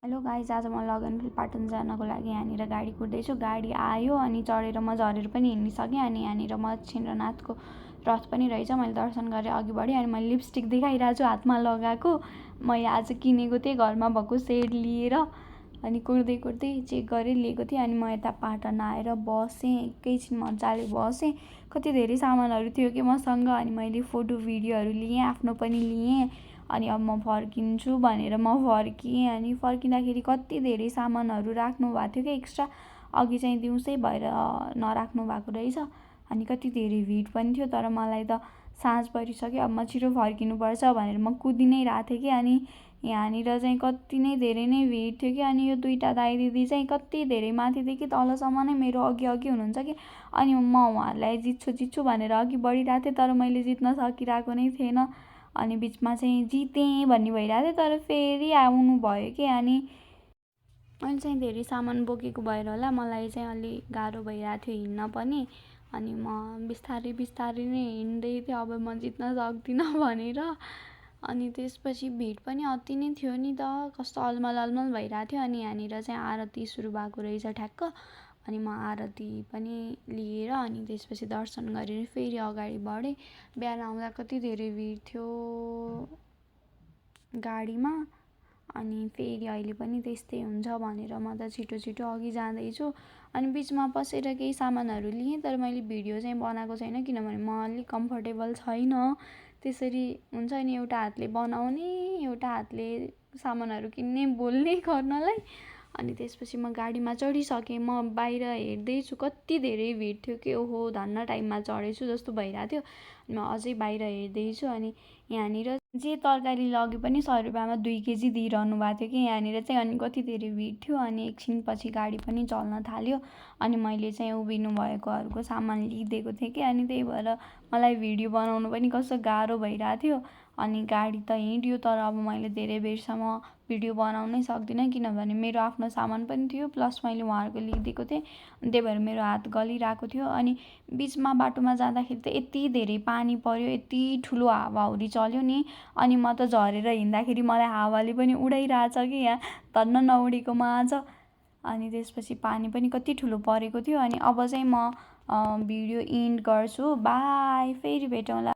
Hello guys, आज म लगनफिल पाटन जानको लागि यहाँनिर गाडी कुर्दैछु। गाडी आयो अनि चढेर म झरेर पनि हिँडिसकेँ। अनि यहाँनिर मच्छिन्द्रनाथको रथ पनि रहेछ। मैले दर्शन गरेँ, अघि बढेँ। अनि मैले लिपस्टिक देखाइरहेको छु हातमा लगाएको। मैले आज किनेको थिएँ घरमा भएको सेट लिएर। अनि कुर्दै कुर्दै चेक गरेँ लिएको थिएँ। अनि म यता पाटन आएर बसेँ, एकैछिन मजाले बसेँ। कति धेरै सामानहरू थियो कि मसँग। अनि मैले फोटो भिडियोहरू लिएँ, आफ्नो पनि लिएँ। अनि अब म फर्किन्छु भनेर म फर्किएँ। अनि फर्किँदाखेरि कति धेरै सामानहरू राख्नु भएको थियो कि एक्स्ट्रा, अघि चाहिँ दिउँसै भएर नराख्नु भएको रहेछ। अनि कति धेरै भिड पनि थियो, तर मलाई त साँझ परिसक्यो, अब म छिटो फर्किनुपर्छ भनेर म कुदि नै रहेको थिएँ कि। अनि यहाँनिर चाहिँ कति नै धेरै नै भिड थियो कि। अनि यो दुईवटा दाइ दिदी चाहिँ कति धेरै माथिदेखि तलसम्म नै मेरो अघि अघि हुनुहुन्छ कि। अनि म उहाँहरूलाई जित्छु भनेर अघि बढिरहेको थिएँ, तर मैले जित्न सकिरहेको नै थिएन। अनि बिचमा चाहिँ जितेँ भन्ने भइरहेको थियो, तर फेरि आउनु भयो कि। अनि मैले चाहिँ धेरै सामान बोकेको भएर होला मलाई चाहिँ अलि गाह्रो भइरहेको थियो हिँड्न पनि। अनि म बिस्तारै बिस्तारै नै हिँड्दै थिएँ, अब म जित्न सक्दिनँ भनेर। अनि त्यसपछि भिड पनि अति नै थियो नि त, कस्तो अलमल अलमल भइरहेको थियो। अनि यहाँनिर चाहिँ आरती सुरु भएको रहेछ ठ्याक्क। अनि म आरती पनि लिएर अनि त्यसपछि दर्शन गरेर फेरि अगाडि बढेँ। बिहान आउँदा कति धेरै भिड थियो गाडीमा। अनि फेरि अहिले पनि त्यस्तै हुन्छ भनेर म त छिटो छिटो अघि जाँदैछु। अनि बिचमा पसेर केही सामानहरू लिएँ, तर मैले भिडियो चाहिँ बनाएको छैन किनभने म अलिक कम्फर्टेबल छैन। त्यसरी हुन्छ नि, एउटा हातले बनाउने एउटा हातले सामानहरू किन्ने बोल्ने गर्नलाई। अनि त्यसपछि म गाडीमा चढिसकेँ। म बाहिर हेर्दैछु कति धेरै भिड थियो कि, ओहो धन्न टाइममा चढेछु जस्तो भइरहेको थियो। म अझै बाहिर हेर्दैछु। अनि यहाँनिर जे तरकारी लगे पनि 100 रुपियाँमा 2 केजी दिइरहनु भएको थियो कि यहाँनिर चाहिँ। अनि कति धेरै भिड थियो। अनि एकछिनपछि गाडी पनि चल्न थाल्यो। अनि मैले चाहिँ उभिनु भएकोहरूको सामान लिइदिएको थिएँ कि। अनि त्यही भएर मलाई भिडियो बनाउनु पनि कस्तो गाह्रो भइरहेको थियो। अनि गाडी त हिँड्यो, तर अब मैले धेरै बेरसम्म भिडियो बनाउनै सक्दिनँ किनभने मेरो आफ्नो सामान पनि थियो, प्लस मैले उहाँहरूको लिइदिएको थिएँ। त्यही भएर मेरो हात गलिरहेको थियो। अनि बिचमा बाटोमा जाँदाखेरि त यति धेरै पानी पर्यो, यति ठुलो हावाहुरी चल्यो नि। अनि म त झरेर हिँड्दाखेरि मलाई हावाले पनि उडाइरहेछ कि यहाँ, धन्न नउडेको म आज। अनि त्यसपछि पानी पनि कति ठुलो परेको थियो। अनि अब चाहिँ म भिडियो इन्ड गर्छु। बाई, फेरि भेटौँला।